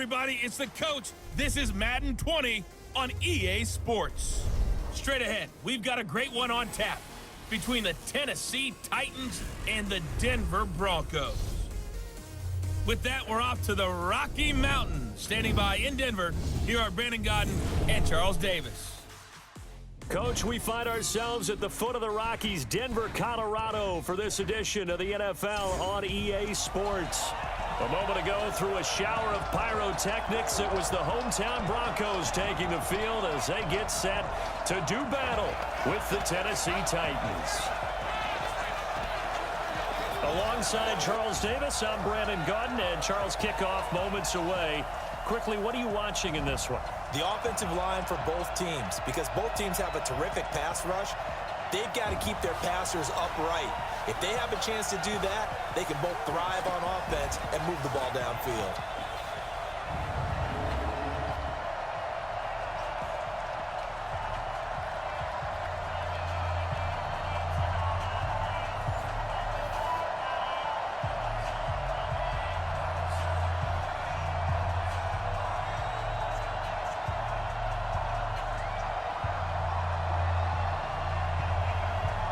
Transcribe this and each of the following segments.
everybody, it's the coach. This is Madden 20 on EA Sports. Straight ahead, we've got a great one on tap between the Tennessee Titans and the Denver Broncos. With that, we're off to the Rocky Mountains. Standing by in Denver, here are Brandon Godden and Charles Davis. Coach, we find ourselves at the foot of the Rockies, Denver, Colorado, for this edition of the NFL on EA Sports. A moment ago, through a shower of pyrotechnics, it was the hometown Broncos taking the field as they get set to do battle with the Tennessee Titans. Alongside Charles Davis, I'm Brandon Godden, and Charles, kickoff moments away. Quickly, what are you watching in this one? The offensive line for both teams, because both teams have a terrific pass rush. They've got to keep their passers upright. If they have a chance to do that, they can both thrive on offense and move the ball downfield.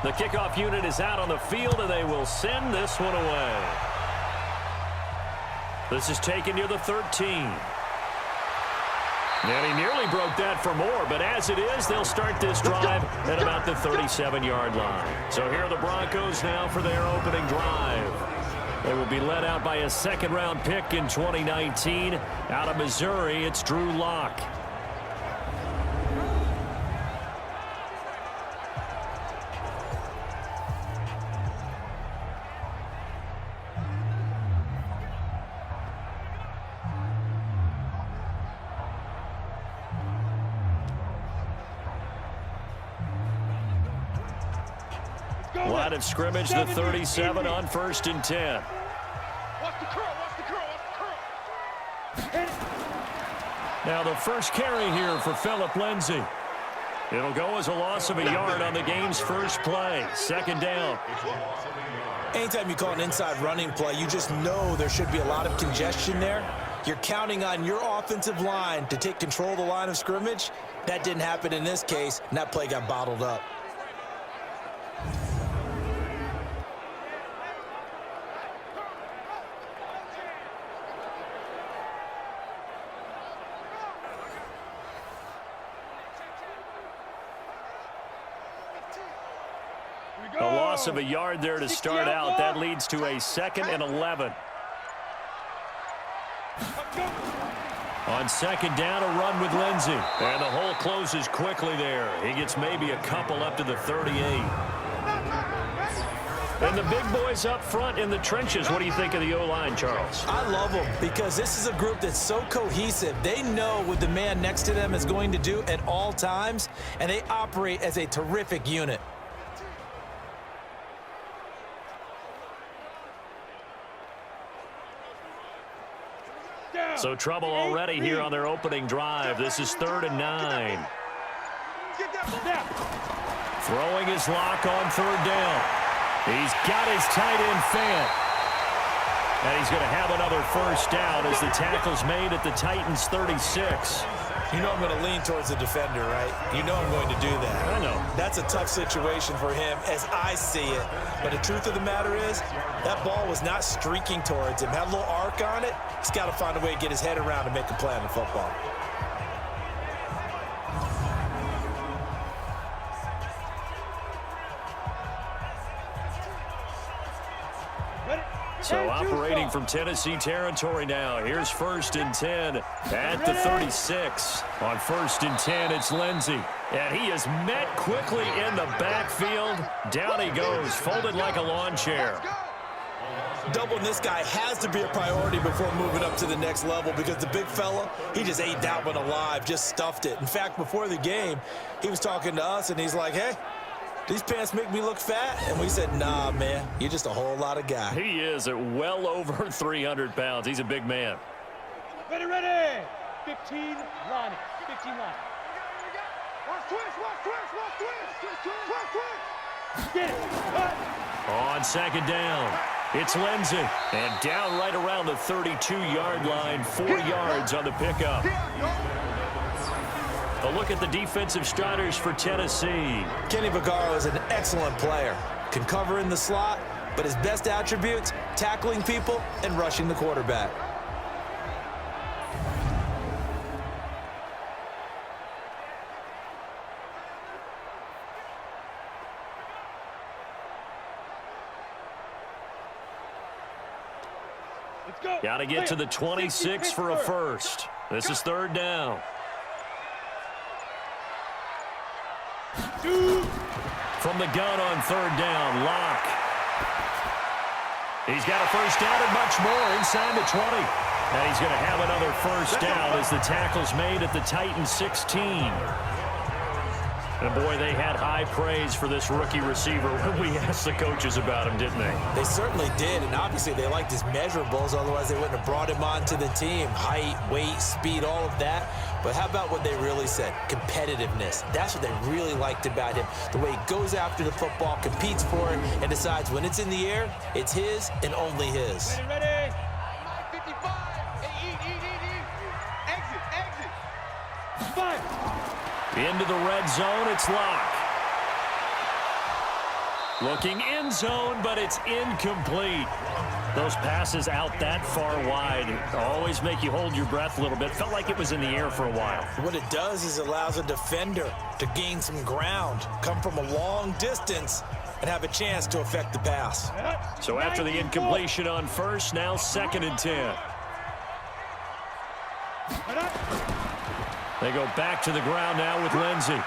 The kickoff unit is out on the field, and they will send this one away. This is taken near the 13. And he nearly broke that for more, but as it is, they'll start this drive at about the 37-yard line. So here are the Broncos now for their opening drive. They will be led out by a second-round pick in 2019. Out of Missouri, it's Drew Lock. Line of scrimmage, the 37 on 1st and 10. Watch the curl, watch the curl, watch the curl. Now the first carry here for Phillip Lindsay. It'll go as a loss of a yard on the game's first play. Second down. Anytime you call an inside running play, you just know there should be a lot of congestion there. You're counting on your offensive line to take control of the line of scrimmage. That didn't happen in this case, and that play got bottled up. A loss of a yard there to start out. That leads to a 2nd and 11. On second down, a run with Lindsay. And the hole closes quickly there. He gets maybe a couple up to the 38. And the big boys up front in the trenches. What do you think of the O-line, Charles? I love them because this is a group that's so cohesive. They know what the man next to them is going to do at all times, and they operate as a terrific unit. So trouble already here on their opening drive. This is 3rd and 9. Throwing his lock on 3rd down. He's got his tight end Fant. And he's going to have another first down as the tackle's made at the Titans' 36. You know I'm going to lean towards the defender, right? You know I'm going to do that. I know. That's a tough situation for him as I see it. But the truth of the matter is, that ball was not streaking towards him. Had a little arc on it. He's got to find a way to get his head around and make a play on the football. So operating from Tennessee territory now. Here's 1st and 10 at the 36. On 1st and 10, it's Lindsay. And he is met quickly in the backfield. Down he goes, folded like a lawn chair. Doubling this guy has to be a priority before moving up to the next level because the big fella, he just ate that one alive, just stuffed it. In fact, before the game, he was talking to us, and he's like, hey, these pants make me look fat? And we said, nah, man, you're just a whole lot of guy. He is at well over 300 pounds. He's a big man. Ready, ready. 15 line. 15 line. Watch twist, watch twist, watch twist. Twist, twist. Get it. Cut. On second down. It's Lindsey. And down right around the 32-yard line, 4 yards on the pickup. A look at the defensive starters for Tennessee. Kenny Vaccaro is an excellent player. Can cover in the slot, but his best attributes, tackling people and rushing the quarterback. Got to get to the 26 for a first. This is third down. From the gun on third down, Locke. He's got a first down and much more inside the 20. And he's going to have another first down as the tackle's made at the Titans 16. And, boy, they had high praise for this rookie receiver when we asked the coaches about him, didn't they? They certainly did, and obviously they liked his measurables. Otherwise, they wouldn't have brought him onto the team. Height, weight, speed, all of that. But how about what they really said? Competitiveness. That's what they really liked about him. The way he goes after the football, competes for it, and decides when it's in the air, it's his and only his. Ready. 55. Hey, eat. Exit. 5. Into the red zone, it's Locke. Looking end zone, but it's incomplete. Those passes out that far wide always make you hold your breath a little bit. Felt like it was in the air for a while. What it does is allows a defender to gain some ground, come from a long distance, and have a chance to affect the pass. So after the incompletion on first, now 2nd and 10. They go back to the ground now with Lindsey.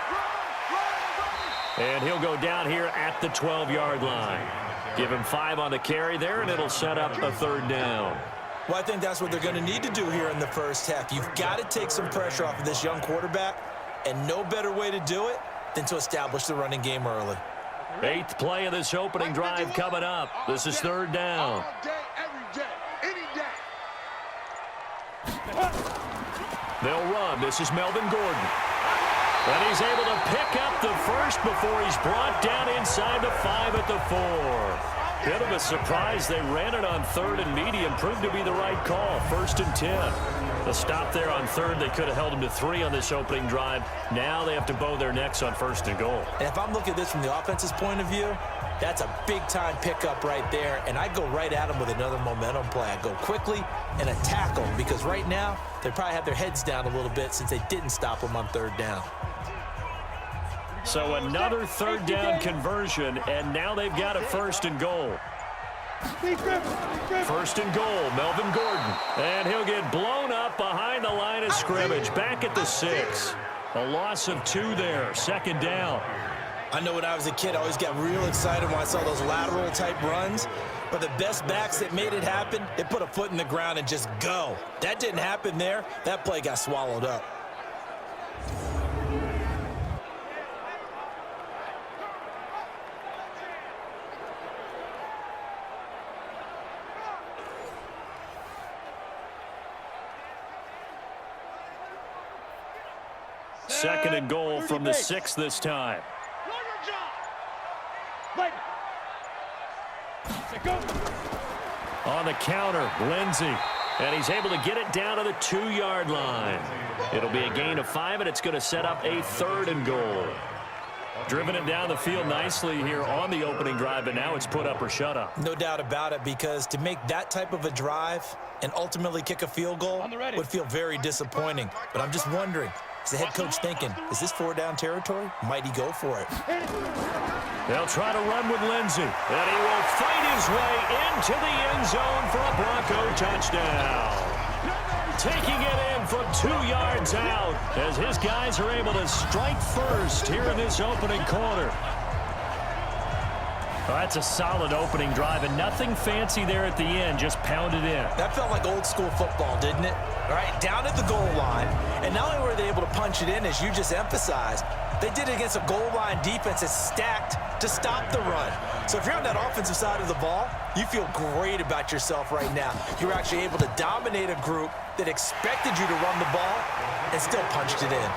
And he'll go down here at the 12-yard line. Give him 5 on the carry there, and it'll set up a third down. Well, I think that's what they're going to need to do here in the first half. You've got to take some pressure off of this young quarterback, and no better way to do it than to establish the running game early. 8th play of this opening drive coming up. This is third down. All day, every day, any day. They'll run. This is Melvin Gordon. And he's able to pick up the first before he's brought down inside the 5 at the 4. Bit of a surprise. They ran it on 3rd and medium. Proved to be the right call. 1st and 10. The stop there on 3rd. They could have held him to 3 on this opening drive. Now they have to bow their necks on 1st and goal. And if I'm looking at this from the offense's point of view, that's a big-time pickup right there, and I go right at him with another momentum play. I go quickly and attack them because right now they probably have their heads down a little bit since they didn't stop them on 3rd down. So another 3rd down conversion, and now they've got a 1st and goal. 1st and goal, Melvin Gordon. And he'll get blown up behind the line of scrimmage, back at the 6. A loss of 2 there, 2nd down. I know when I was a kid, I always got real excited when I saw those lateral-type runs. But the best backs that made it happen, they put a foot in the ground and just go. That didn't happen there. That play got swallowed up. Second and goal from the 6 this time. On the counter, Lindsey. And he's able to get it down to the 2-yard line. It'll be a gain of 5, and it's going to set up a 3rd and goal. Driven it down the field nicely here on the opening drive, but now it's put up or shut up. No doubt about it, because to make that type of a drive and ultimately kick a field goal would feel very disappointing. But I'm just wondering, is the head coach thinking, is this 4-down territory? Might he go for it? They'll try to run with Lindsey, and he will fight his way into the end zone for a Bronco touchdown. Taking it in from 2 yards out as his guys are able to strike first here in this opening quarter. Well, that's a solid opening drive, and nothing fancy there at the end, just pounded in. That felt like old school football, didn't it? All right, down at the goal line, and not only were they able to punch it in, as you just emphasized, they did it against a goal line defense that's stacked to stop the run. So if you're on that offensive side of the ball, you feel great about yourself right now. You're actually able to dominate a group that expected you to run the ball and still punched it in.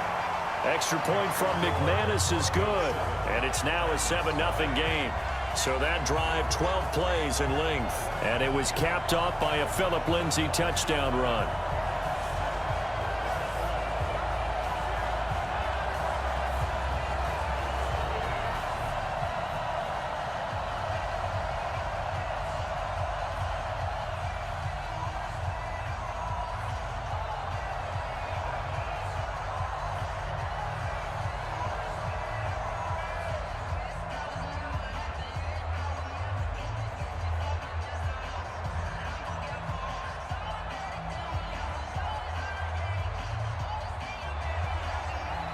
Extra point from McManus is good, and it's now a 7-0 game. So that drive, 12 plays in length, and it was capped off by a Phillip Lindsay touchdown run.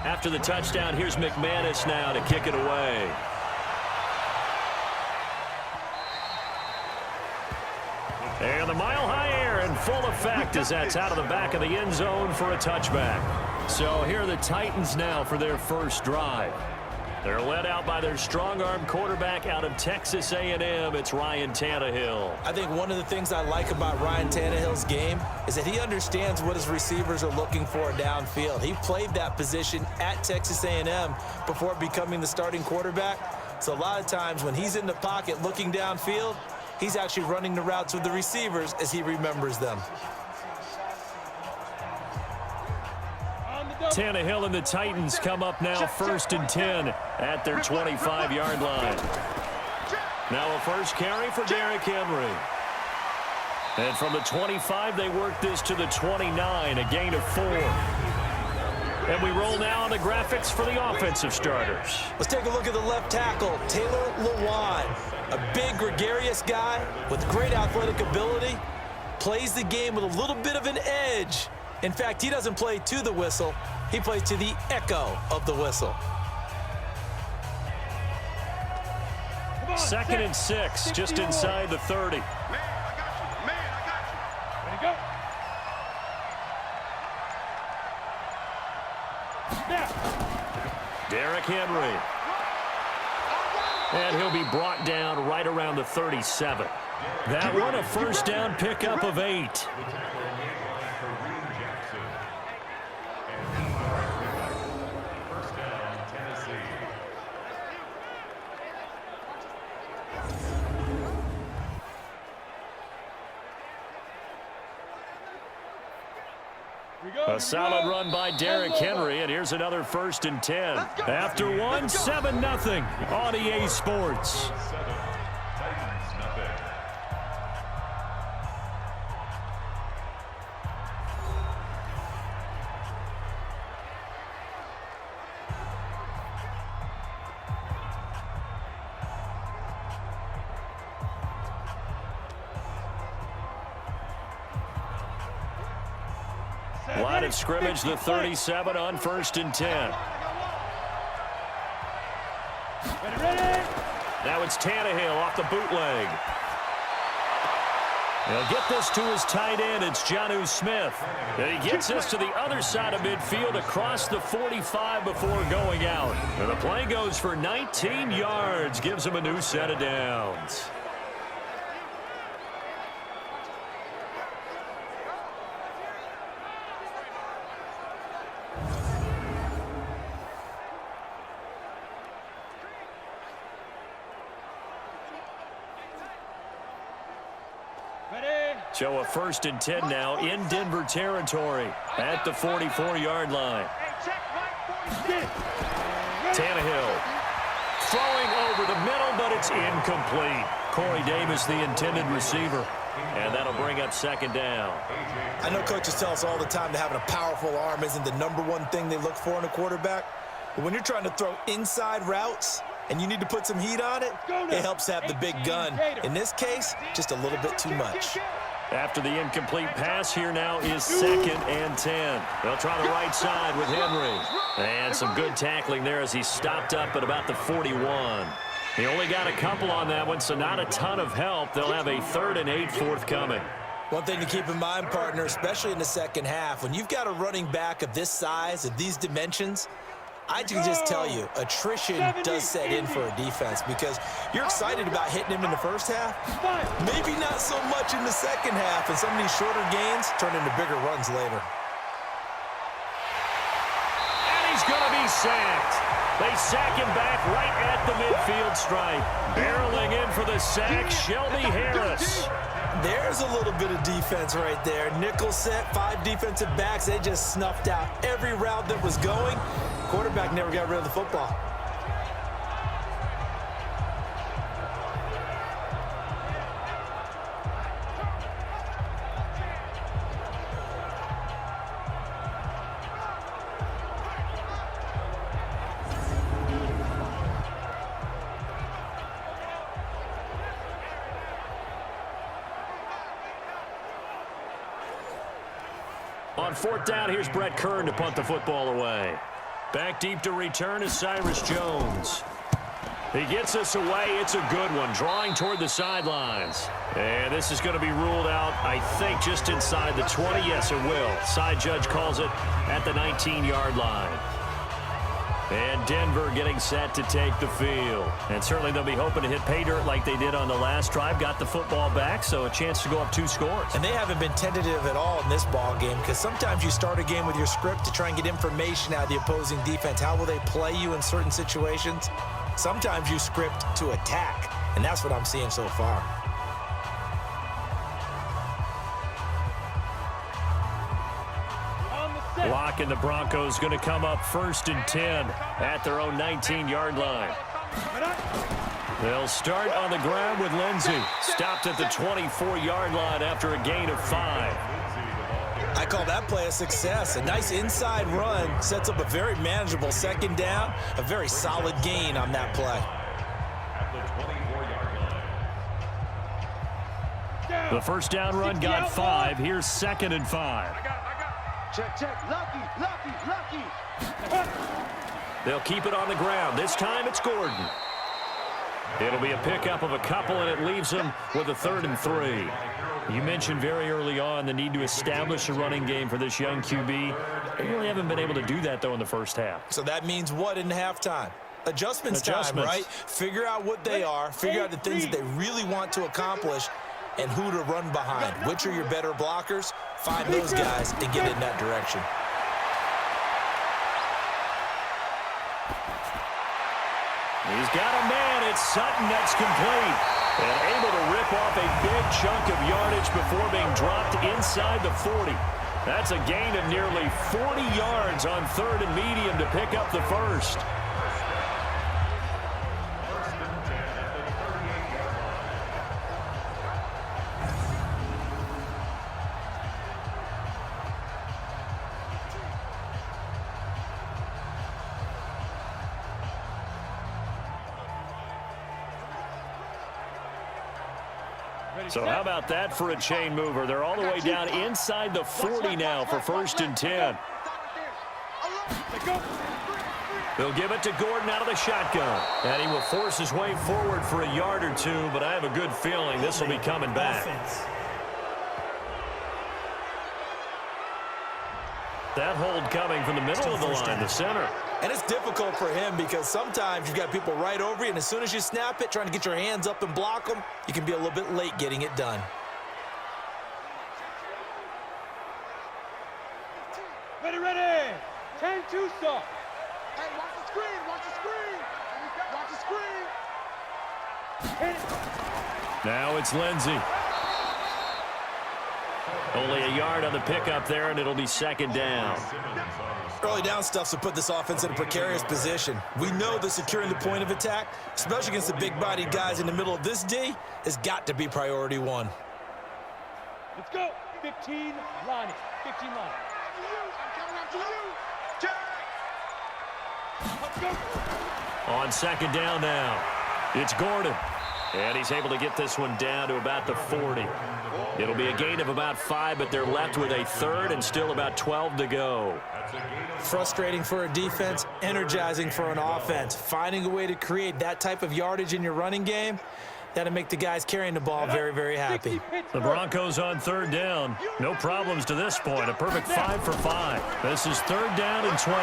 After the touchdown, here's McManus now to kick it away. And the mile-high air in full effect as that's out of the back of the end zone for a touchback. So here are the Titans now for their first drive. They're led out by their strong-arm quarterback out of Texas A&M. It's Ryan Tannehill. I think one of the things I like about Ryan Tannehill's game is that he understands what his receivers are looking for downfield. He played that position at Texas A&M before becoming the starting quarterback. So a lot of times when he's in the pocket looking downfield, he's actually running the routes with the receivers as he remembers them. Tannehill and the Titans come up now 1st and 10 at their 25-yard line. Now a first carry for Derrick Henry. And from the 25, they work this to the 29, a gain of 4. And we roll now on the graphics for the offensive starters. Let's take a look at the left tackle, Taylor Lewan. A big, gregarious guy with great athletic ability. Plays the game with a little bit of an edge. In fact, he doesn't play to the whistle. He plays to the echo of the whistle. 2nd and 6, just inside the 30. Man, I got you. Man, I got you. Ready, go. Derrick Henry. And he'll be brought down right around the 37. That one a first down pickup of 8. A solid run by Derrick Henry, and here's another 1st and 10. After one, 7-0 on EA Sports. Line of scrimmage, the 37 on 1st and 10. Ready. Now it's Tannehill off the bootleg. He'll get this to his tight end. It's Jonnu Smith. And he gets this to the other side of midfield across the 45 before going out. And the play goes for 19 yards. Gives him a new set of downs. So a 1st and 10 now in Denver territory at the 44-yard line. Tannehill throwing over the middle, but it's incomplete. Corey Davis, the intended receiver, and that'll bring up 2nd down. I know coaches tell us all the time that having a powerful arm isn't the #1 thing they look for in a quarterback. But when you're trying to throw inside routes and you need to put some heat on it, it helps have the big gun. In this case, just a little bit too much. After the incomplete pass, here now is 2nd and 10. They'll try the right side with Henry. And some good tackling there as he stopped up at about the 41. He only got a couple on that one, so not a ton of help. They'll have a 3rd and 8 forthcoming. One thing to keep in mind, partner, especially in the second half, when you've got a running back of this size, of these dimensions, I can just tell you, attrition does set in for a defense because you're excited about hitting him in the first half. Maybe not so much in the second half, and some of these shorter gains turn into bigger runs later. And he's going to be sacked. They sack him back right at the midfield stripe. Barreling in for the sack, Shelby Harris. There's a little bit of defense right there. Nickel set, 5 defensive backs. They just snuffed out every route that was going. Quarterback never got rid of the football. On 4th down, here's Brett Kern to punt the football away. Back deep to return is Cyrus Jones. He gets us away. It's a good one, drawing toward the sidelines. And this is going to be ruled out, I think, just inside the 20. Yes, it will. Side judge calls it at the 19-yard line. And Denver getting set to take the field. And certainly they'll be hoping to hit pay dirt like they did on the last drive. Got the football back, so a chance to go up 2 scores. And they haven't been tentative at all in this ball game, because sometimes you start a game with your script to try and get information out of the opposing defense. How will they play you in certain situations? Sometimes you script to attack, and that's what I'm seeing so far. Block and the Broncos going to come up 1st and 10 at their own 19-yard line. They'll start on the ground with Lindsey. Stopped at the 24-yard line after a gain of 5. I call that play a success. A nice inside run sets up a very manageable 2nd down. A very solid gain on that play. The 1st down run got 5. Here's 2nd and 5. Check. Lucky. They'll keep it on the ground. This time it's Gordon. It'll be a pickup of a couple, and it leaves them with a 3rd and 3. You mentioned very early on the need to establish a running game for this young QB. They really haven't been able to do that, though, in the first half. So that means what in halftime? Adjustments time, right? Figure out what they are, figure out the things that they really want to accomplish, and who to run behind. Which are your better blockers? Find those guys and get in that direction. He's got a man. It's Sutton that's complete. And able to rip off a big chunk of yardage before being dropped inside the 40. That's a gain of nearly 40 yards on 3rd and medium to pick up the 1st. So how about that for a chain mover? They're all the way down inside the 40 now for 1st and 10. They'll give it to Gordon out of the shotgun. And he will force his way forward for a yard or 2, but I have a good feeling this will be coming back. That hold coming from the middle of the line, the center. And it's difficult for him because sometimes you've got people right over you, and as soon as you snap it, trying to get your hands up and block them, you can be a little bit late getting it done. Ready. 10-2 stop. Hey, watch the screen. Watch the screen. Hit it. Now it's Lindsey. Only a yard on the pickup there, and it'll be 2nd down. Early down stuff to put this offense in a precarious position. We know that securing the point of attack, especially against the big-bodied guys in the middle of this D, has got to be priority 1. Let's go. 15 line. 15 line. I'm coming up to you. Let's go. On 2nd down now, it's Gordon. And he's able to get this one down to about the 40. It'll be a gain of about 5, but they're left with a 3rd and still about 12 to go. Frustrating for a defense, energizing for an offense. Finding a way to create that type of yardage in your running game, that'll make the guys carrying the ball very, very happy. The Broncos on 3rd down. No problems to this point. A perfect 5 for 5. This is 3rd down and 12.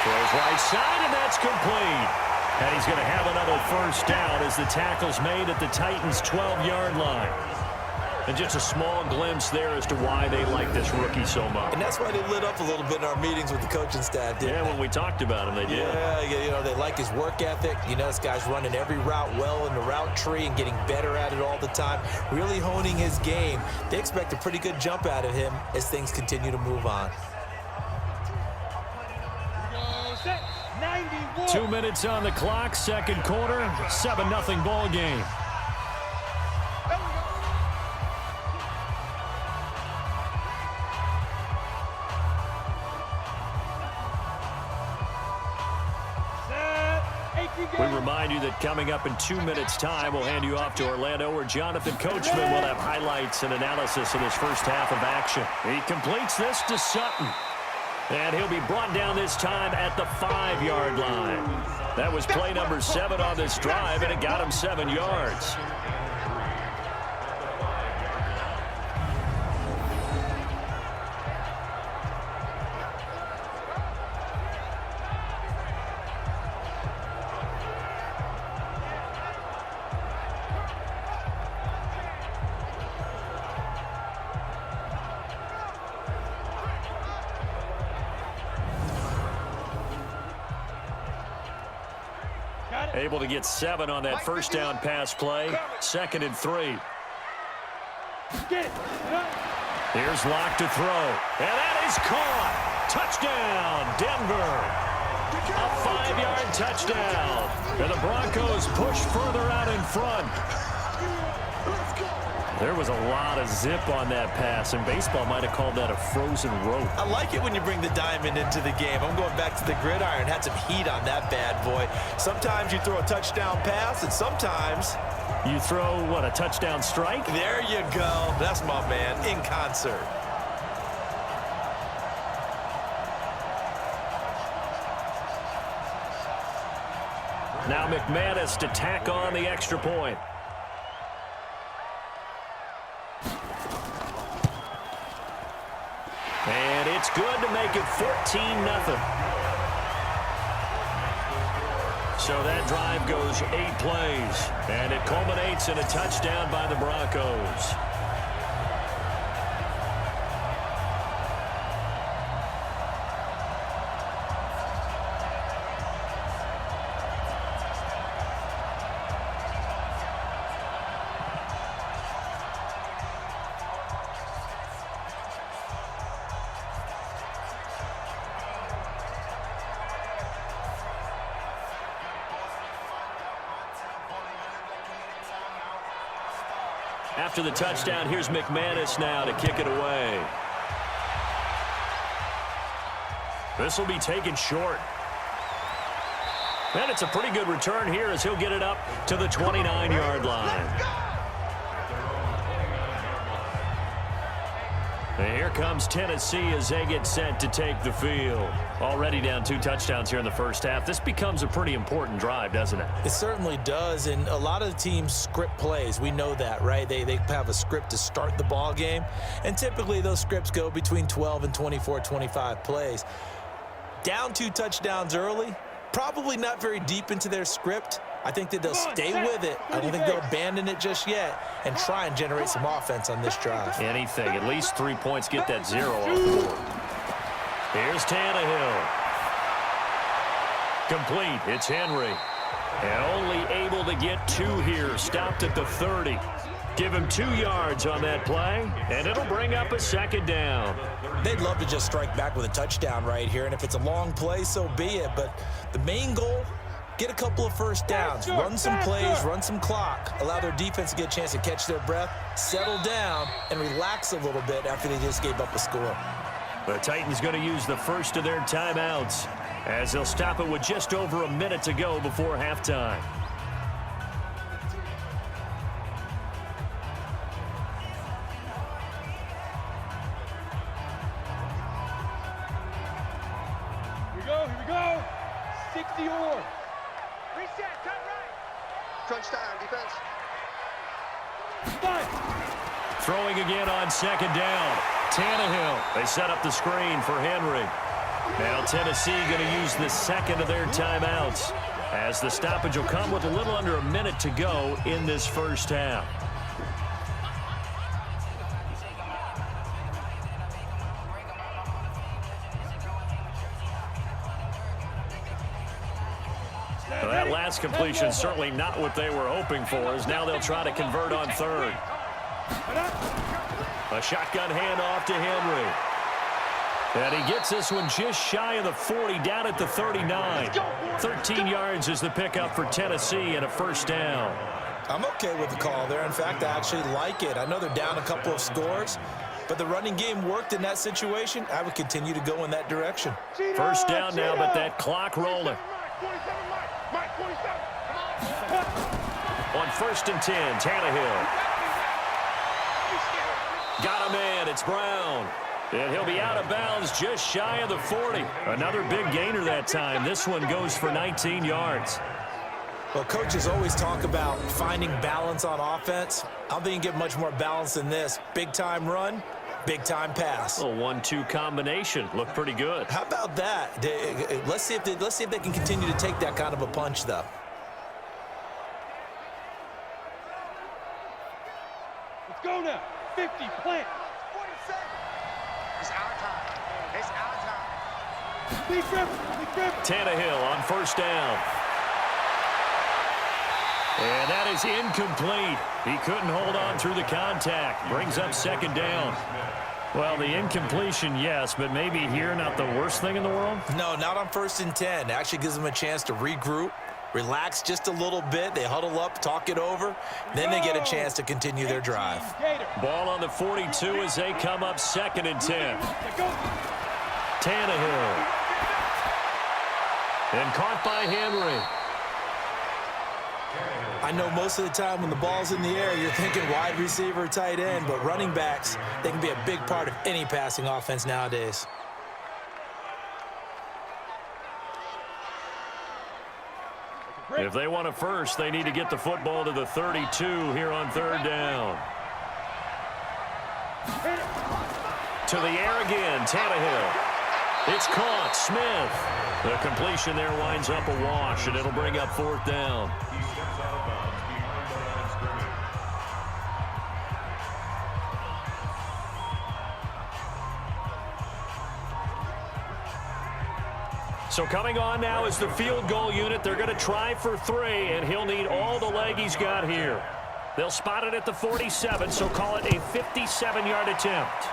Throws right side, and that's complete. And he's going to have another 1st down as the tackle's made at the Titans' 12-yard line. And just a small glimpse there as to why they like this rookie so much. And that's why they lit up a little bit in our meetings with the coaching staff, didn't they? When we talked about him, they did. Yeah, they like his work ethic. This guy's running every route well in the route tree and getting better at it all the time, really honing his game. They expect a pretty good jump out of him as things continue to move on. 91. 2 minutes on the clock, second quarter, 7-0 ball game. We remind you that coming up in 2 minutes' time, we'll hand you off to Orlando, where Jonathan Coachman will have highlights and analysis of his first half of action. He completes this to Sutton. And he'll be brought down this time at the 5-yard line. That was play number 7 on this drive, and it got him 7 yards. Able to get 7 on that first down pass play. 2nd and 3. Here's Locke to throw. And that is caught. Touchdown, Denver. A 5-yard touchdown. And the Broncos push further out in front. There was a lot of zip on that pass, and baseball might have called that a frozen rope. I like it when you bring the diamond into the game. I'm going back to the gridiron. Had some heat on that bad boy. Sometimes you throw a touchdown pass, and sometimes you throw, what, a touchdown strike? There you go. That's my man, in concert. Now McManus to tack on the extra point. And it's good to make it 14-0. So that drive goes 8 plays, and it culminates in a touchdown by the Broncos. After the touchdown, here's McManus now to kick it away. This will be taken short. And it's a pretty good return here as he'll get it up to the 29-yard line. And here comes Tennessee as they get set to take the field. Already down 2 touchdowns here in the first half. This becomes a pretty important drive, doesn't it? It certainly does, and a lot of the teams script plays. We know that, right? They have a script to start the ball game, and typically those scripts go between 12 and 24, 25 plays. Down 2 touchdowns early, probably not very deep into their script. I think that they'll stay with it. I don't think they'll abandon it just yet and try and generate some offense on this drive. Anything. At least 3 points. Get that 0 off the board. Here's Tannehill. Complete. It's Henry. And only able to get 2 here. Stopped at the 30. Give him 2 yards on that play, and it'll bring up a 2nd down. They'd love to just strike back with a touchdown right here, and if it's a long play, so be it. But the main goal, get a couple of first downs, run some plays, run some clock, allow their defense to get a chance to catch their breath, settle down, and relax a little bit after they just gave up a score. The Titans going to use the first of their timeouts as they'll stop it with just over a minute to go before halftime. Here we go. 60 or. Reset, cut right. Crunch time, defense. Throwing again on 2nd down. Tannehill. They set up the screen for Henry. Now Tennessee going to use the 2nd of their timeouts as the stoppage will come with a little under a minute to go in this first half. that last completion certainly not what they were hoping for, as now they'll try to convert on third. A shotgun handoff to Henry. And he gets this one just shy of the 40, down at the 39. 13 yards is the pickup for Tennessee and a first down. I'm okay with the call there. In fact, I actually like it. I know they're down a couple of scores, but the running game worked in that situation. I would continue to go in that direction. First down now, but that clock rolling. On 1st and 10, Tannehill. Got a man, it's Brown. And he'll be out of bounds just shy of the 40. Another big gainer that time. This one goes for 19 yards. Well, coaches always talk about finding balance on offense. I don't think you get much more balance than this. Big-time run, big-time pass. A 1-2 combination. Looked pretty good. How about that? Let's see if they can continue to take that kind of a punch, though. Let's go now. 50, plant. It's our time. It's our time. Big grip. Tannehill on first down. And that is incomplete. He couldn't hold on through the contact. Brings up second down. Well, the incompletion, yes, but maybe here not the worst thing in the world? No, not on 1st and 10. It actually gives them a chance to regroup, relax just a little bit. They huddle up, talk it over. Then they get a chance to continue their drive. Ball on the 42 as they come up 2nd and 10. Tannehill. And caught by Henry. I know most of the time when the ball's in the air, you're thinking wide receiver, tight end, but running backs, they can be a big part of any passing offense nowadays. If they want a first, they need to get the football to the 32 here on 3rd down. To the air again, Tannehill. It's caught, Smith. The completion there winds up a wash, and it'll bring up 4th down. So coming on now is the field goal unit. They're going to try for 3, and he'll need all the leg he's got here. They'll spot it at the 47, so call it a 57-yard attempt.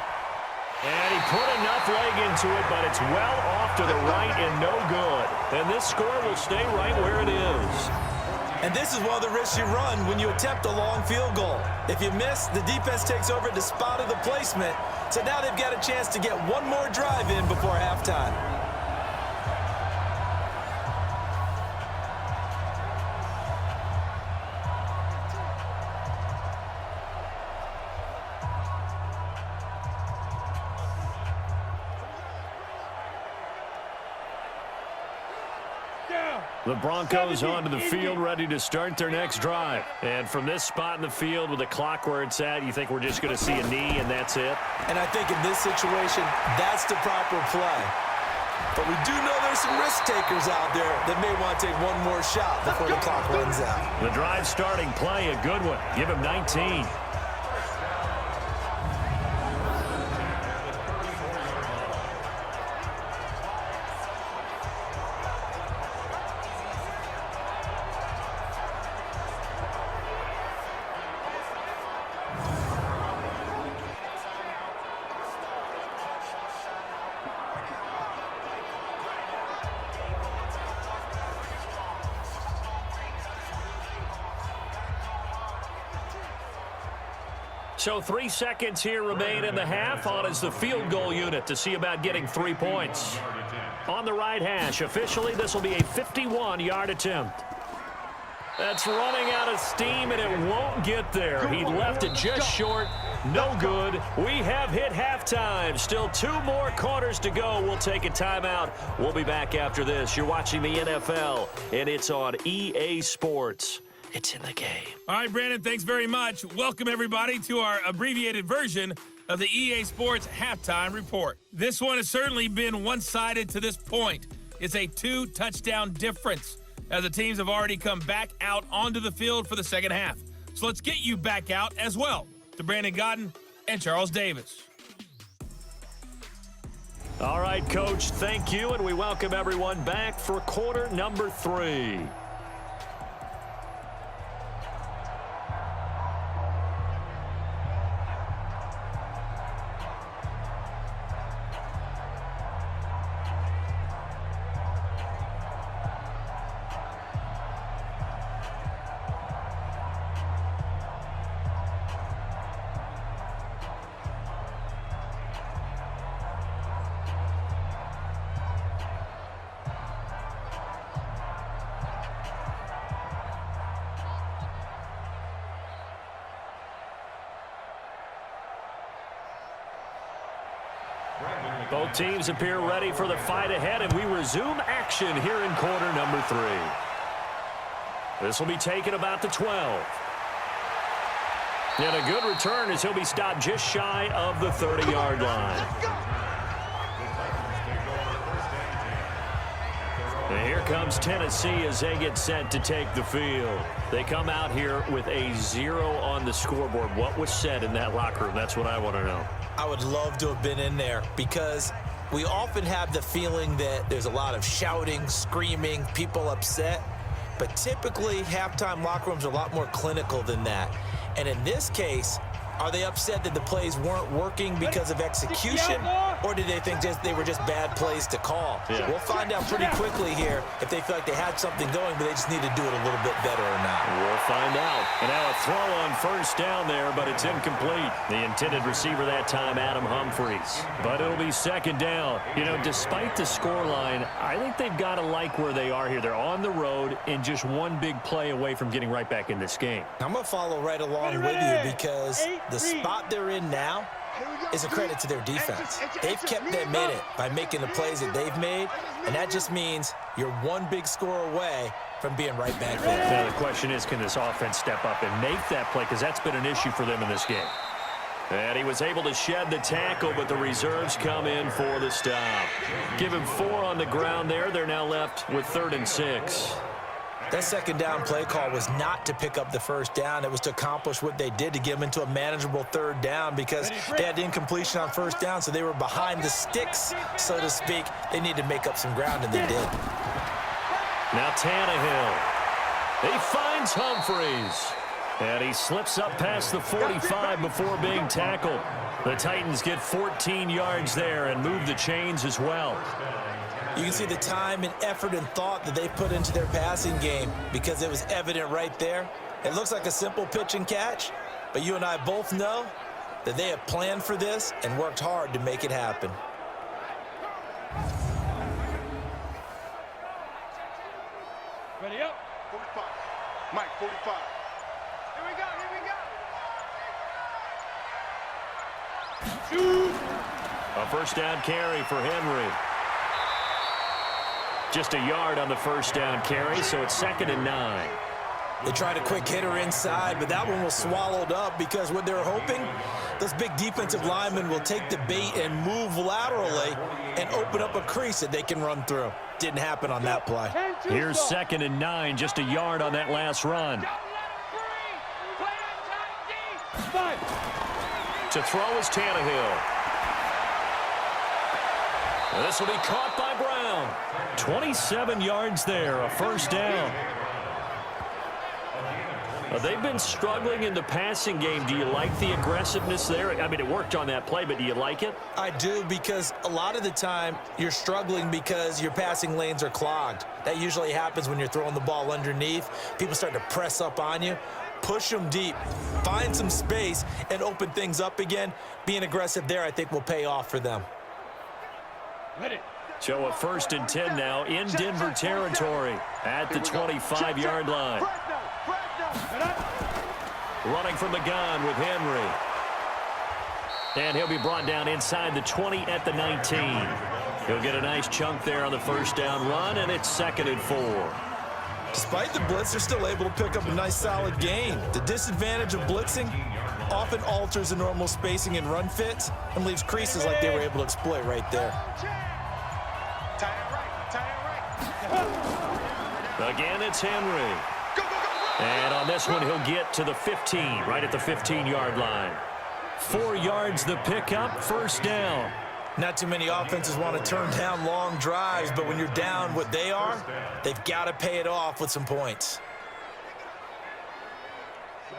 And he put enough leg into it, but it's well off to the right and no good. And this score will stay right where it is. And this is one of the risks you run when you attempt a long field goal. If you miss, the defense takes over at the spot of the placement. So now they've got a chance to get one more drive in before halftime. The Broncos onto the field, ready to start their next drive. And from this spot in the field with the clock where it's at, you think we're just going to see a knee and that's it? And I think in this situation, that's the proper play. But we do know there's some risk takers out there that may want to take one more shot before the clock runs out. The drive starting play, a good one. Give him 19. So 3 seconds here remain in the half. On is the field goal unit to see about getting 3 points. On the right hash, officially this will be a 51-yard attempt. That's running out of steam, and it won't get there. He left it just short. No good. We have hit halftime. Still 2 more quarters to go. We'll take a timeout. We'll be back after this. You're watching the NFL, and it's on EA Sports. It's in the game. All right, Brandon, thanks very much. Welcome, everybody, to our abbreviated version of the EA Sports Halftime Report. This one has certainly been one-sided to this point. It's a 2-touchdown difference, as the teams have already come back out onto the field for the second half. So let's get you back out as well to Brandon Godden and Charles Davis. All right, Coach, thank you, and we welcome everyone back for quarter number 3. Both teams appear ready for the fight ahead, and we resume action here in quarter number 3. This will be taken about the 12. And a good return as he'll be stopped just shy of the 30-yard line. And here comes Tennessee as they get set to take the field. They come out here with a 0 on the scoreboard. What was said in that locker room? That's what I want to know. I would love to have been in there because we often have the feeling that there's a lot of shouting, screaming, people upset. But typically, halftime locker rooms are a lot more clinical than that. And in this case, are they upset that the plays weren't working because of execution, or did they think they were just bad plays to call? Yeah. We'll find out pretty quickly here if they feel like they had something going, but they just need to do it a little bit better or not. We'll find out. And now a throw on first down there, but it's incomplete. The intended receiver that time, Adam Humphries. But it'll be second down. You know, despite the scoreline, I think they've got to like where they are here. They're on the road and just one big play away from getting right back in this game. I'm going to follow right along with you because the spot they're in now is a credit to their defense. They've kept them in it by making the plays that they've made, and that just means you're one big score away from being right back there. Now, the question is, can this offense step up and make that play? Because that's been an issue for them in this game. And he was able to shed the tackle, but the reserves come in for the stop. Give him 4 on the ground there. They're now left with 3rd and 6. That second down play call was not to pick up the first down. It was to accomplish what they did, to get them into a manageable 3rd down, because they had incompletion on first down, so they were behind the sticks, so to speak. They needed to make up some ground, and they did. Now Tannehill. He finds Humphries. And he slips up past the 45 before being tackled. The Titans get 14 yards there and move the chains as well. You can see the time and effort and thought that they put into their passing game because it was evident right there. It looks like a simple pitch and catch, but you and I both know that they have planned for this and worked hard to make it happen. Ready up. 45. Mike, 45. Here we go. Shoot. A first down carry for Henry. Just a yard on the first down carry, so it's 2nd and 9. They tried a quick hitter inside, but that one was swallowed up because what they're hoping, those big defensive linemen will take the bait and move laterally and open up a crease that they can run through. Didn't happen on that play. Here's 2nd and 9, just a yard on that last run. To throw is Tannehill. This will be caught by Brown. 27 yards there, a first down. They've been struggling in the passing game. Do you like the aggressiveness there? I mean, it worked on that play, but do you like it? I do, because a lot of the time you're struggling because your passing lanes are clogged. That usually happens when you're throwing the ball underneath. People start to press up on you. Push them deep. Find some space and open things up again. Being aggressive there, I think, will pay off for them. Ready. So a 1st and 10 now in Denver territory at the 25-yard line. Running from the gun with Henry. And he'll be brought down inside the 20 at the 19. He'll get a nice chunk there on the first down run, and it's 2nd and 4. Despite the blitz, they're still able to pick up a nice solid gain. The disadvantage of blitzing often alters the normal spacing and run fits and leaves creases like they were able to exploit right there. Again, it's Henry. And on this one, he'll get to the 15, right at the 15-yard line. 4 yards the pickup, first down. Not too many offenses want to turn down long drives, but when you're down what they are, they've got to pay it off with some points.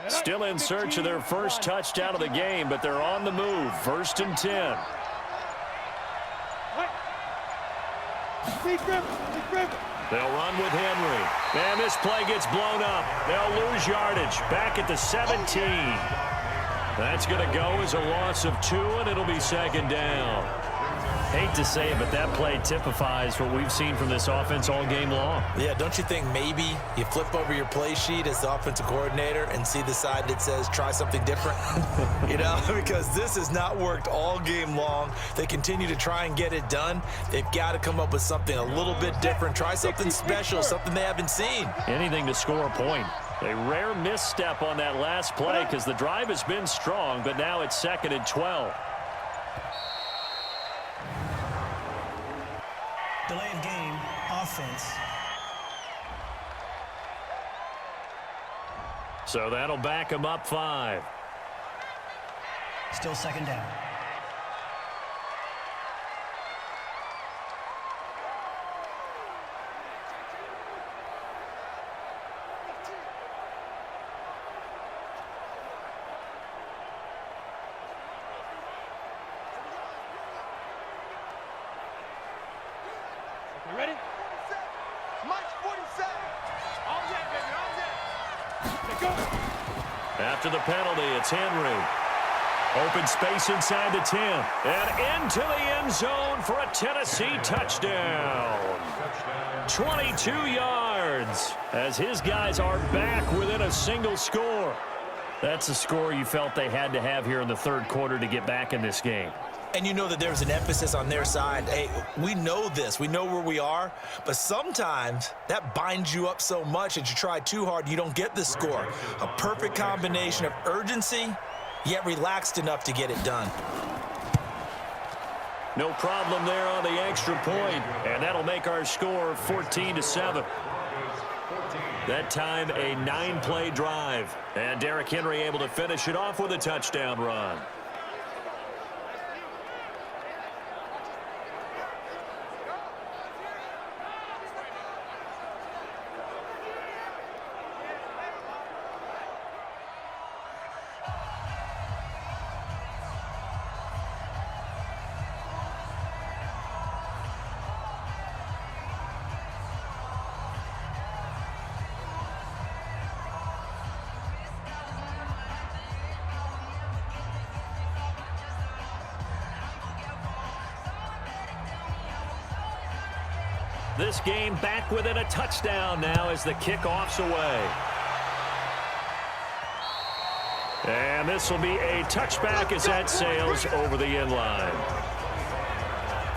Still in search of their first touchdown of the game, but they're on the move. 1st and 10. They'll run with Henry. And this play gets blown up. They'll lose yardage. Back at the 17. That's going to go as a loss of 2, and it'll be 2nd down. Hate to say it, but that play typifies what we've seen from this offense all game long. Yeah, don't you think maybe you flip over your play sheet as the offensive coordinator and see the side that says try something different? You know, because this has not worked all game long. They continue to try and get it done. They've got to come up with something a little bit different. Try something special, something they haven't seen. Anything to score a point. A rare misstep on that last play because the drive has been strong, but now it's 2nd and 12. Delay of game, offense. So that'll back him up 5. Still 2nd down. You ready? Mike 47. All set, baby, all set. Let's go. After the penalty, it's Henry. Open space inside the 10. And into the end zone for a Tennessee touchdown. 22 yards as his guys are back within a single score. That's a score you felt they had to have here in the 3rd quarter to get back in this game. And you know that there's an emphasis on their side. Hey, we know this. We know where we are. But sometimes that binds you up so much that you try too hard, you don't get the score. A perfect combination of urgency, yet relaxed enough to get it done. No problem there on the extra point, and that'll make our score 14-7. That time, a 9-play drive, and Derrick Henry able to finish it off with a touchdown run. This game back within a touchdown now as the kickoff's away. And this will be a touchback as that sails over the end line.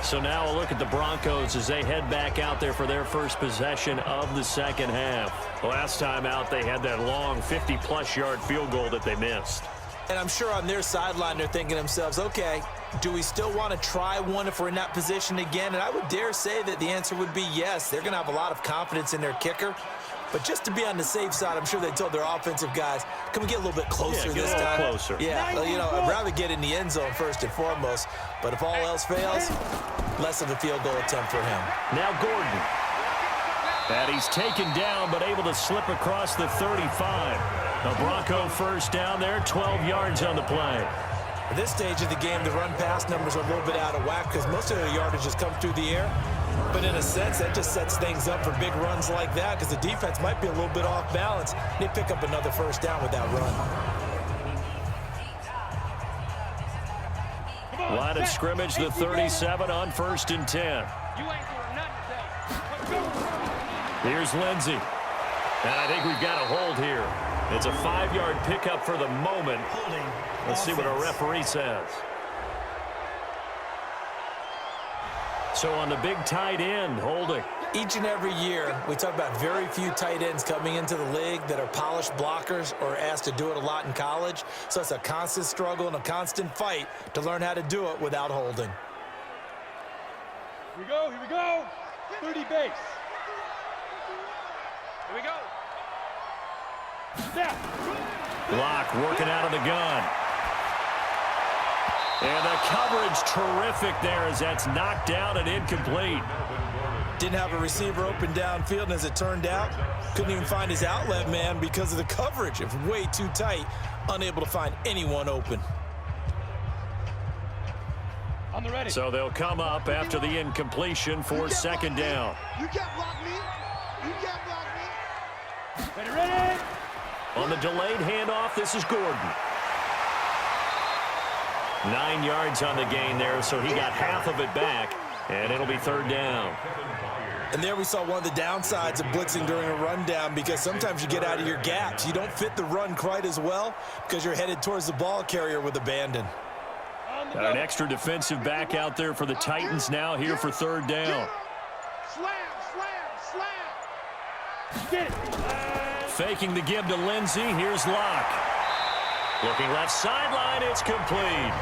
So now a look at the Broncos as they head back out there for their first possession of the 2nd half. Last time out, they had that long 50-plus yard field goal that they missed. And I'm sure on their sideline they're thinking to themselves, okay, do we still want to try one if we're in that position again? And I would dare say that the answer would be yes. They're going to have a lot of confidence in their kicker. But just to be on the safe side, I'm sure they told their offensive guys, can we get a little bit closer this time? Closer. Yeah, well, you know, I'd rather get in the end zone first and foremost. But if all else fails, less of a field goal attempt for him. Now Gordon. And he's taken down but able to slip across the 35. A Bronco first down there, 12 yards on the play. At this stage of the game, the run-pass numbers are a little bit out of whack because most of their yardage has come through the air. But in a sense, that just sets things up for big runs like that because the defense might be a little bit off balance. They pick up another first down with that run. Line of scrimmage, the 37 on 1st and 10. You ain't doing nothing today. Here's Lindsey. And I think we've got a hold here. It's a 5-yard pickup for the moment. Holding. Let's see what our referee says. So on the big tight end, holding. Each and every year, we talk about very few tight ends coming into the league that are polished blockers or asked to do it a lot in college. So it's a constant struggle and a constant fight to learn how to do it without holding. Here we go, here we go. 30 base. Here we go. Snap. Block working out of the gun. And the coverage terrific there as that's knocked down and incomplete. Didn't have a receiver open downfield, and as it turned out, couldn't even find his outlet man because of the coverage. It was way too tight, unable to find anyone open. On the ready. So they'll come up after the incompletion for 2nd down. You can't block me. You can't block me. Ready, ready. On the delayed handoff, this is Gordon. 9 yards on the gain there, so he got half of it back, and it'll be 3rd down. And there we saw one of the downsides of blitzing during a rundown, because sometimes you get out of your gaps. You don't fit the run quite as well because you're headed towards the ball carrier with abandon. Got an extra defensive back out there for the Titans now here for 3rd down. Slam, slam, slam. Get it. Faking the give to Lindsey. Here's Locke. Looking left sideline. It's complete.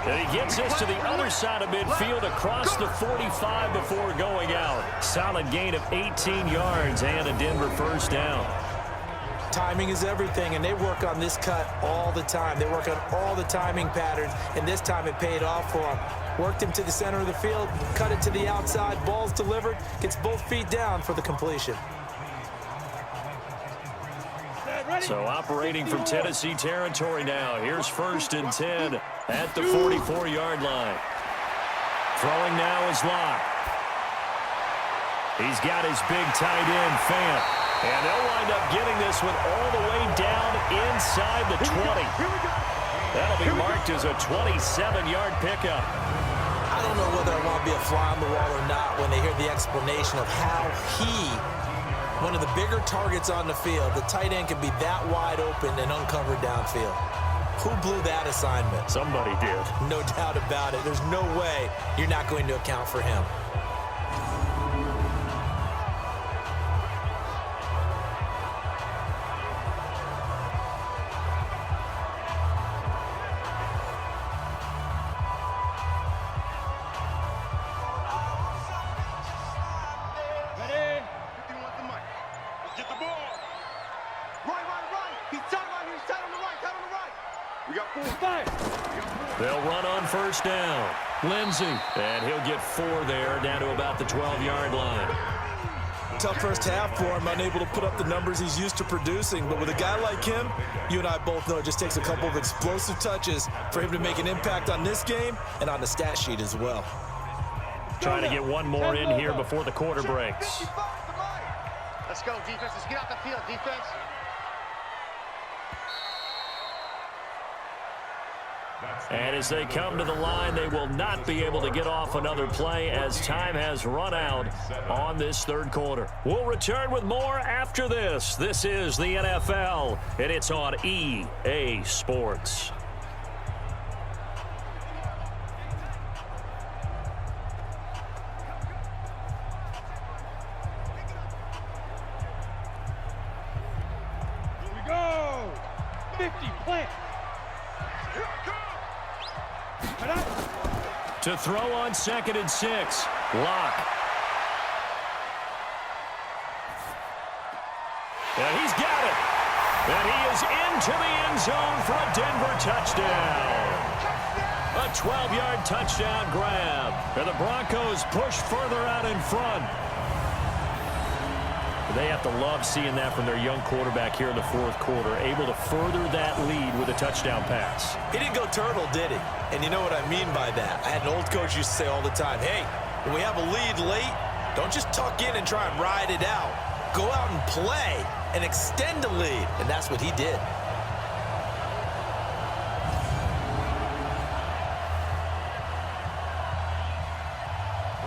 And he gets this to the other side of midfield across the 45 before going out. Solid gain of 18 yards and a Denver 1st down. Timing is everything, and they work on this cut all the time. They work on all the timing patterns, and this time it paid off for them. Worked him to the center of the field, cut it to the outside, ball's delivered, gets both feet down for the completion. So operating from Tennessee territory now. Here's 1st and 10 at the 44-yard line. Throwing now is Locke. He's got his big tight end, Fant. And they'll wind up getting this one all the way down inside the 20. That'll be marked as a 27-yard pickup. I don't know whether I want to be a fly on the wall or not when they hear the explanation of how one of the bigger targets on the field, the tight end can be that wide open and uncovered downfield. Who blew that assignment? Somebody did. No doubt about it. There's no way you're not going to account for him. They'll run on 1st down. Lindsey. And he'll get 4 there, down to about the 12-yard line. Tough first half for him, unable to put up the numbers he's used to producing. But with a guy like him, you and I both know it just takes a couple of explosive touches for him to make an impact on this game and on the stat sheet as well. Trying to get one more in here before the quarter breaks. Let's go, defense. Let's get out the field, defense. And as they come to the line, they will not be able to get off another play as time has run out on this 3rd quarter. We'll return with more after this. This is the NFL, and it's on EA Sports. Here we go. 50, plant. To throw on 2nd and 6. Locke. And he's got it. And he is into the end zone for a Denver touchdown. A 12-yard touchdown grab. And the Broncos push further out in front. They have to love seeing that from their young quarterback here in the 4th quarter, able to further that lead with a touchdown pass. He didn't go turtle, did he? And you know what I mean by that. I had an old coach used to say all the time, hey, when we have a lead late, don't just tuck in and try and ride it out. Go out and play and extend the lead. And that's what he did.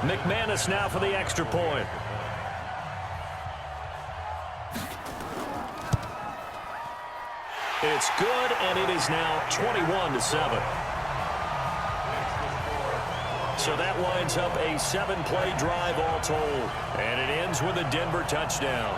McManus now for the extra point. It's good, and it is now 21-7. So that winds up a 7-play drive all told, and it ends with a Denver touchdown.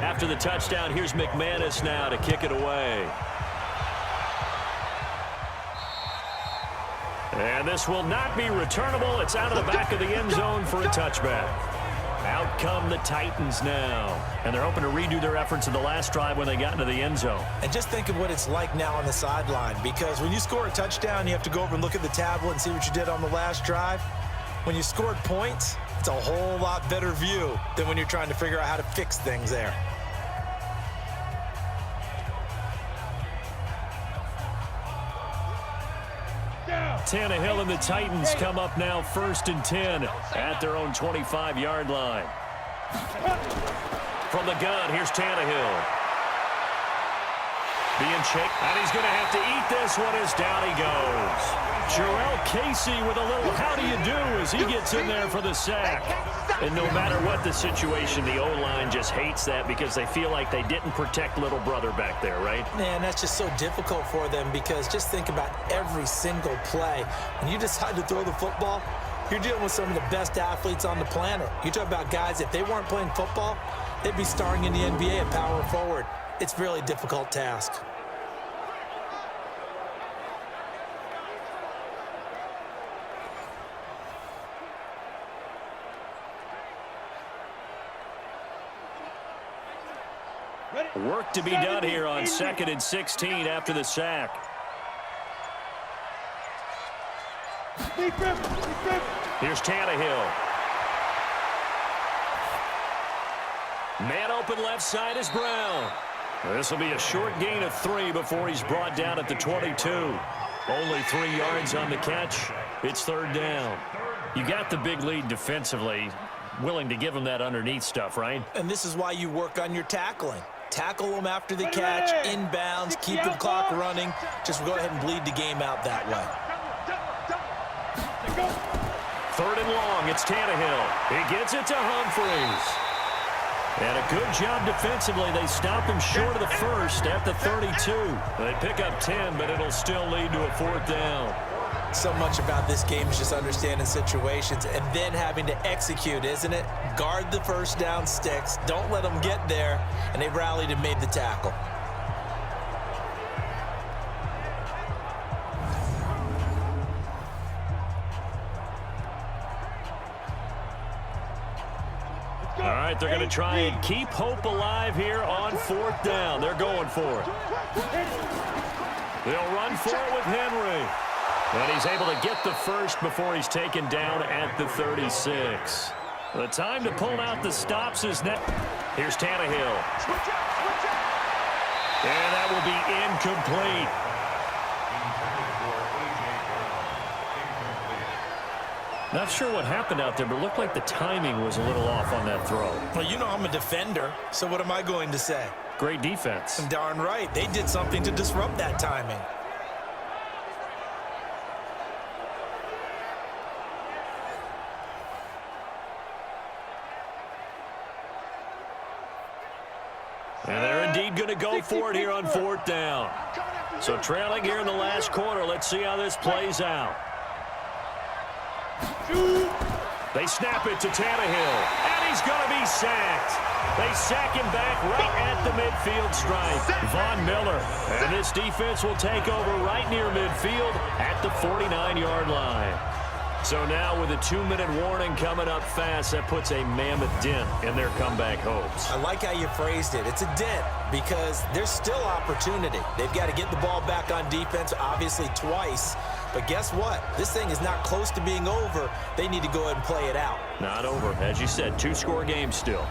After the touchdown, here's McManus now to kick it away. And this will not be returnable. It's out of the back of the end zone for a touchback. Out come the Titans now. And they're hoping to redo their efforts in the last drive when they got into the end zone. And just think of what it's like now on the sideline, because when you score a touchdown, you have to go over and look at the tablet and see what you did on the last drive. When you scored points, it's a whole lot better view than when you're trying to figure out how to fix things there. Tannehill and the Titans come up now 1st and 10 at their own 25-yard line. From the gun, here's Tannehill. Being chased, and he's going to have to eat this one as down he goes. Jarrell Casey with a little how do you do as he gets in there for the sack. And no matter what the situation, the O-line just hates that because they feel like they didn't protect little brother back there, right? Man, that's just so difficult for them because just think about every single play. When you decide to throw the football, you're dealing with some of the best athletes on the planet. You talk about guys, if they weren't playing football, they'd be starring in the NBA at power forward. It's a really difficult task. Work to be done here on 2nd and 16 after the sack. Here's Tannehill. Man open left side is Brown. This will be a short gain of 3 before he's brought down at the 22. Only 3 yards on the catch. It's 3rd down. You got the big lead defensively. Willing to give him that underneath stuff, right? And this is why you work on your tackling. Tackle them after the catch, inbounds, keep the clock running. Just go ahead and bleed the game out that way. 3rd and long, it's Tannehill. He gets it to Humphries. And a good job defensively. They stop him short of the first at the 32. They pick up 10, but it'll still lead to a 4th down. So much about this game is just understanding situations and then having to execute, isn't it? Guard the first down sticks. Don't let them get there. And they rallied and made the tackle. All right, they're going to try and keep hope alive here on 4th down. They're going for it. They'll run for it with Henry. And he's able to get the first before he's taken down at the 36. The time to pull out the stops is now. Here's Tannehill. And that will be incomplete. Not sure what happened out there, but it looked like the timing was a little off on that throw. Well, you know I'm a defender, so what am I going to say? Great defense. Darn right. They did something to disrupt that timing. And they're indeed going to go for it here on 4th down. So trailing here in the last quarter. Let's see how this plays out. They snap it to Tannehill, and he's going to be sacked. They sack him back right at the midfield stripe. Von Miller, and this defense will take over right near midfield at the 49-yard line. So now with a 2-minute warning coming up fast, that puts a mammoth dent in their comeback hopes. I like how you phrased it. It's a dent because there's still opportunity. They've got to get the ball back on defense, obviously twice. But guess what? This thing is not close to being over. They need to go ahead and play it out. Not over. As you said, 2-score game still.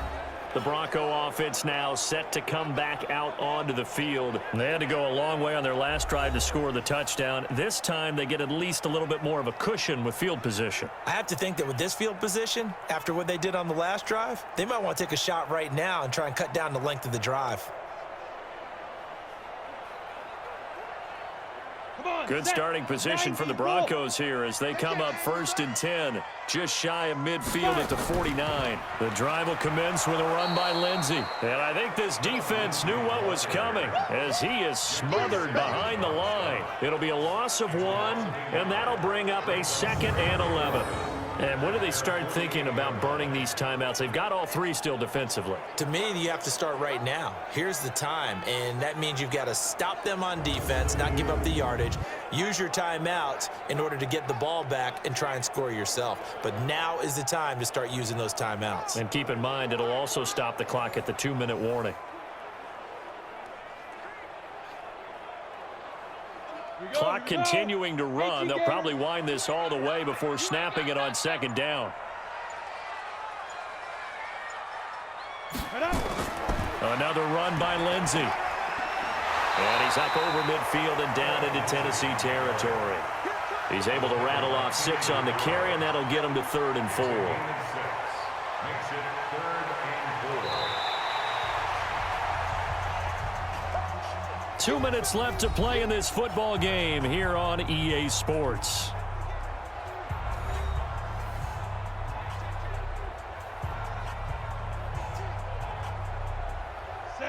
The Bronco offense now set to come back out onto the field. They had to go a long way on their last drive to score the touchdown. This time they get at least a little bit more of a cushion with field position. I have to think that with this field position, after what they did on the last drive, they might want to take a shot right now and try and cut down the length of the drive. Good starting position for the Broncos here as they come up 1st and 10, just shy of midfield at the 49. The drive will commence with a run by Lindsey. And I think this defense knew what was coming as he is smothered behind the line. It'll be a loss of 1, and that'll bring up a 2nd and 11. And when do they start thinking about burning these timeouts? They've got all three still defensively. To me, you have to start right now. Here's the time, and that means you've got to stop them on defense, not give up the yardage, use your timeouts in order to get the ball back and try and score yourself. But now is the time to start using those timeouts. And keep in mind, it'll also stop the clock at the 2-minute warning. Clock continuing to run. They'll probably wind this all the way before snapping it on second down. Another run by Lindsey. And he's up over midfield and down into Tennessee territory. He's able to rattle off 6 on the carry, and that'll get him to 3rd and 4. 2 minutes left to play in this football game here on EA Sports.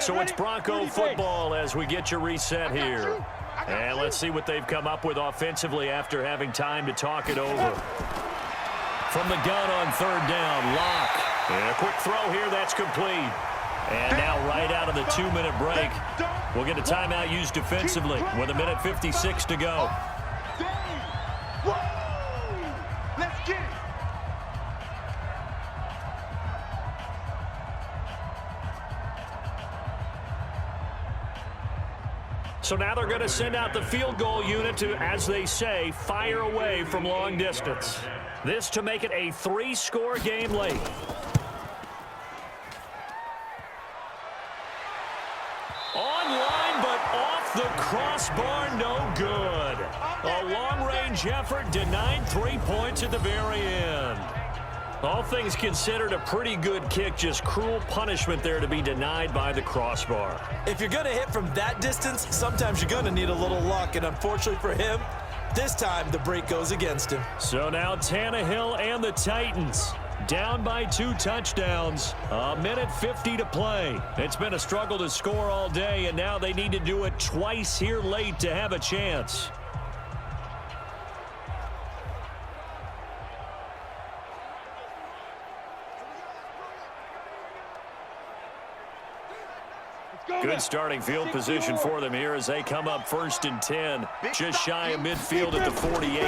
So it's Bronco football as we get you reset here. And let's see what they've come up with offensively after having time to talk it over. From the gun on 3rd down, Locke. And a quick throw here, that's complete. And now right out of the 2-minute break, we'll get a timeout used defensively with 1:56 to go. Let's get it. So now they're going to send out the field goal unit to, as they say, fire away from long distance. This to make it a 3-score game late. Online, but off the crossbar, no good. A long-range effort denied 3 points at the very end. All things considered, a pretty good kick, just cruel punishment there to be denied by the crossbar. If you're going to hit from that distance, sometimes you're going to need a little luck, and unfortunately for him, this time the break goes against him. So now Tannehill and the Titans down by 2 touchdowns. 1:50 to play. It's been a struggle to score all day, and now they need to do it twice here late to have a chance. Good starting field position for them here as they come up 1st and 10. Just shy of midfield at the 48.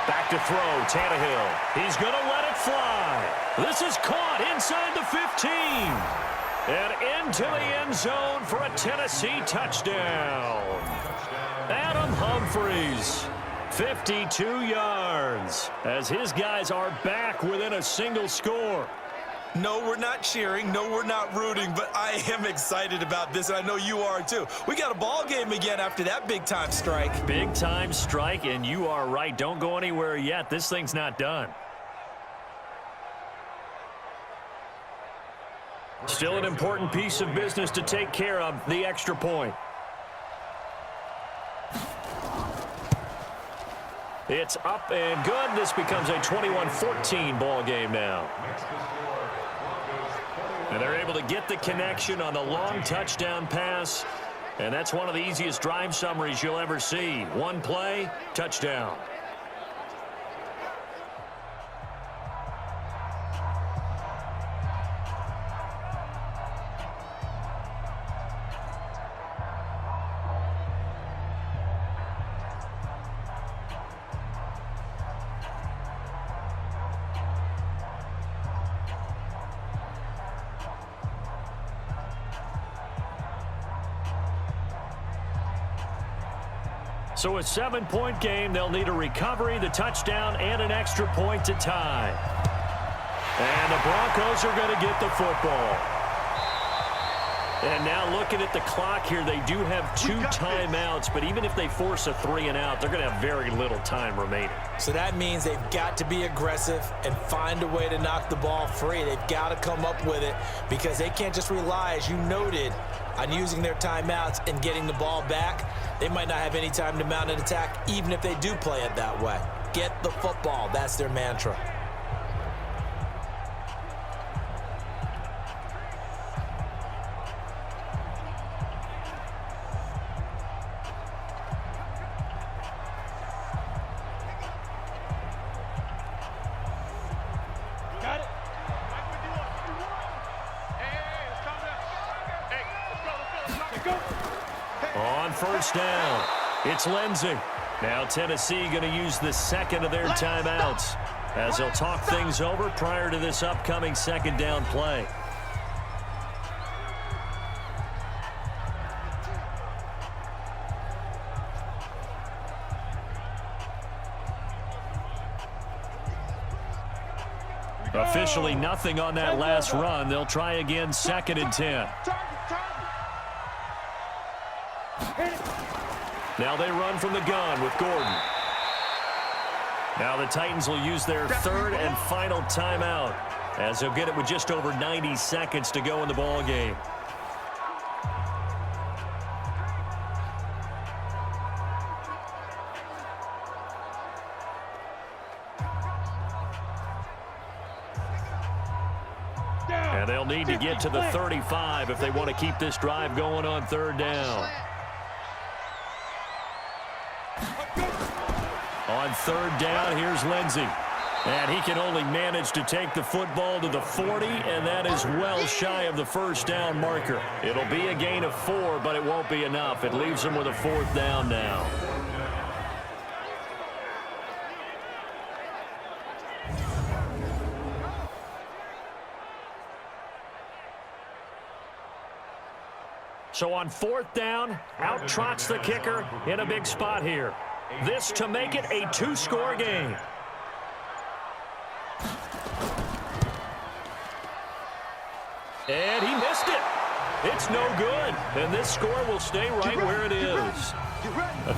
Back to throw, Tannehill. He's going to let it fly. This is caught inside the 15. And into the end zone for a Tennessee touchdown. Adam Humphries, 52 yards, as his guys are back within a single score. No, we're not cheering. No, we're not rooting, but I am excited about this, and I know you are too. We got a ball game again after that big-time strike. Big-time strike, and you are right. Don't go anywhere yet. This thing's not done. Still an important piece of business to take care of, the extra point. It's up and good. This becomes a 21-14 ball game now. And they're able to get the connection on the long touchdown pass. And that's one of the easiest drive summaries you'll ever see. One play, touchdown. So a 7-point game. They'll need a recovery, the touchdown, and an extra point to tie. And the Broncos are going to get the football. And now looking at the clock here, they do have 2 timeouts, but even if they force a 3-and-out, they're going to have very little time remaining. So that means they've got to be aggressive and find a way to knock the ball free. They've got to come up with it because they can't just rely, as you noted, on using their timeouts and getting the ball back. They might not have any time to mount an attack, even if they do play it that way. Get the football. That's their mantra. first down. It's Lindsey. Now Tennessee going to use the second of their timeouts as they'll talk things over prior to this upcoming second down play. Officially nothing on that last run. They'll try again, 2nd and 10. Now they run from the gun with Gordon. Now the Titans will use their third and final timeout as they'll get it with just over 90 seconds to go in the ball game. And they'll need to get to the 35 if they want to keep this drive going on 3rd down. On 3rd down, here's Lindsey. And he can only manage to take the football to the 40, and that is well shy of the first down marker. It'll be a gain of 4, but it won't be enough. It leaves him with a 4th down now. So on 4th down, out trots the kicker in a big spot here. This to make it a 2-score game. And he missed it. It's no good. And this score will stay right where it is.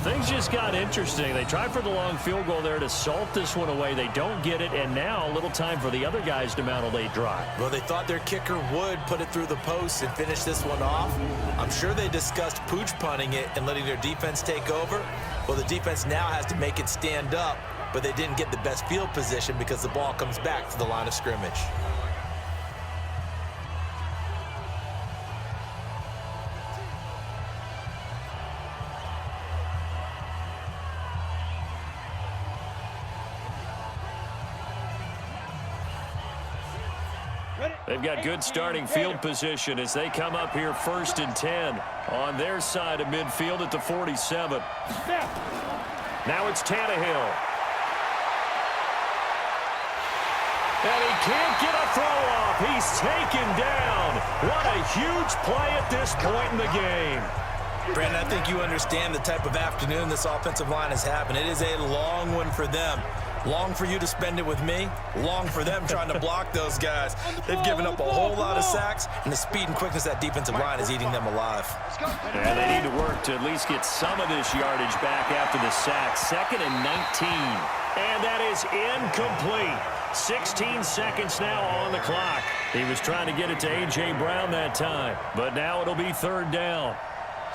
Things just got interesting. They tried for the long field goal there to salt this one away. They don't get it, and now a little time for the other guys to mount a late drive. Well, they thought their kicker would put it through the post and finish this one off. I'm sure they discussed pooch punting it and letting their defense take over. Well, the defense now has to make it stand up, but they didn't get the best field position because the ball comes back to the line of scrimmage. They've got good starting field position as they come up here 1st and 10 on their side of midfield at the 47. Now it's Tannehill. And he can't get a throw off. He's taken down. What a huge play at this point in the game. Brandon, I think you understand the type of afternoon this offensive line is having. It is a long one for them. Long for you to spend it with me. Long for them trying to block those guys. They've given up a whole lot of sacks, and the speed and quickness of that defensive line is eating them alive. And they need to work to at least get some of this yardage back after the sack. 2nd and 19. And that is incomplete. 16 seconds now on the clock. He was trying to get it to A.J. Brown that time, but now it'll be 3rd down.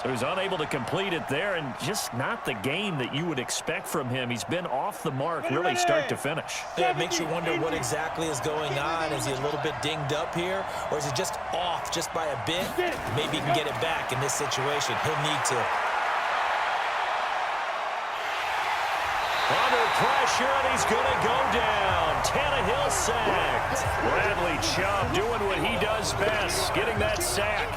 So he's unable to complete it there, and just not the game that you would expect from him. He's been off the mark really start to finish. Yeah, it makes you wonder what exactly is going on. Is he a little bit dinged up here, or is he just off just by a bit? Maybe he can get it back in this situation. He'll need to. Under pressure, and he's going to go down. Tannehill sacked. Bradley Chubb doing what he does best, getting that sack.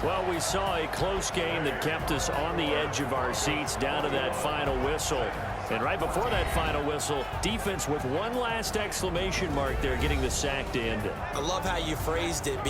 Well, we saw a close game that kept us on the edge of our seats down to that final whistle. And right before that final whistle, defense with one last exclamation mark there getting the sack to end it. I love how you phrased it.